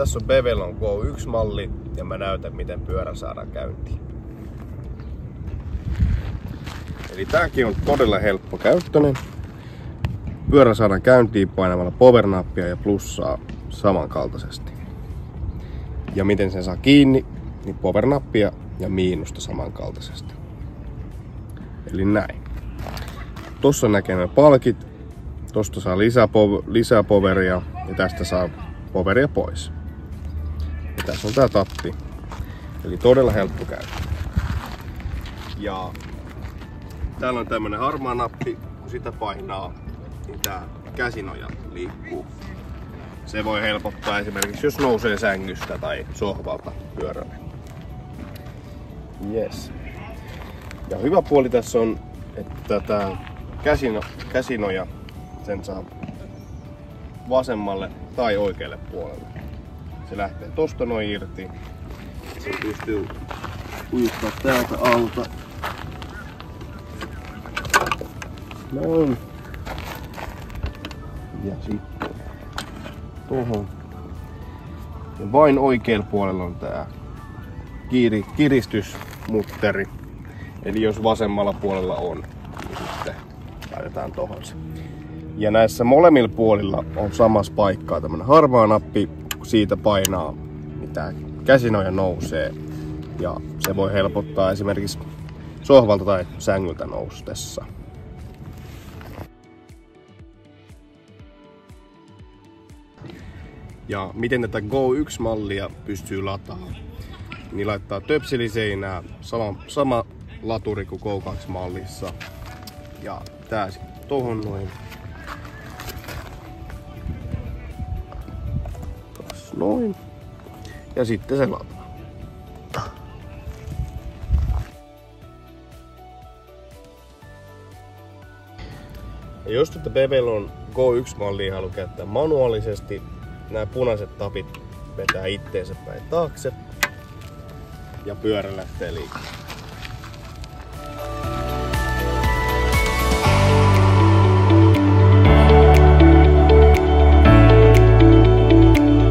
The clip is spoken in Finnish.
Tässä on Bevelon Go 1-malli ja mä näytän miten pyörä saadaan käyntiin. Eli tääkin on todella helppo käyttöinen. Pyörä saadaan käyntiin painamalla power-nappia ja plussaa samankaltaisesti. Ja miten sen saa kiinni, niin power-nappia ja miinusta samankaltaisesti. Eli näin. Tossa näkee ne palkit. Tosta saa lisää poweria ja tästä saa poweria pois. Ja tässä on tää tappi. Eli todella helppo käyttää. Ja täällä on tämmönen harmaa nappi, kun sitä painaa, niin tää käsinoja liikkuu. Se voi helpottaa esimerkiksi jos nousee sängystä tai sohvalta pyörälle. Yes. Ja hyvä puoli tässä on, että tää käsinoja sen saa vasemmalle tai oikealle puolelle. Se lähtee tosta noin irti. Se pystyy ujuttaa täältä alta. Noin. Ja sitten tohon. Ja vain oikealla puolella on tää kiristysmutteri. Eli jos vasemmalla puolella on, niin sitten laitetaan tohon se. Ja näissä molemmilla puolilla on samassa paikkaa tämmönen harmaa nappi. Kun siitä painaa, niin tää käsinoja nousee. Ja se voi helpottaa esimerkiksi sohvalta tai sängyltä noustessa. Ja miten tätä Go 1-mallia pystyy lataamaan? Niin laittaa töpseliseinää, sama laturi kuin Go 2-mallissa. Ja tää sitten tohon noin. Noin. Ja sitten se lataa. Ja jos tätä Bevelon Go 1-mallia haluaa käyttää manuaalisesti, nämä punaiset tapit vetää itteensä päin taakse ja pyörä lähtee liikkeelle.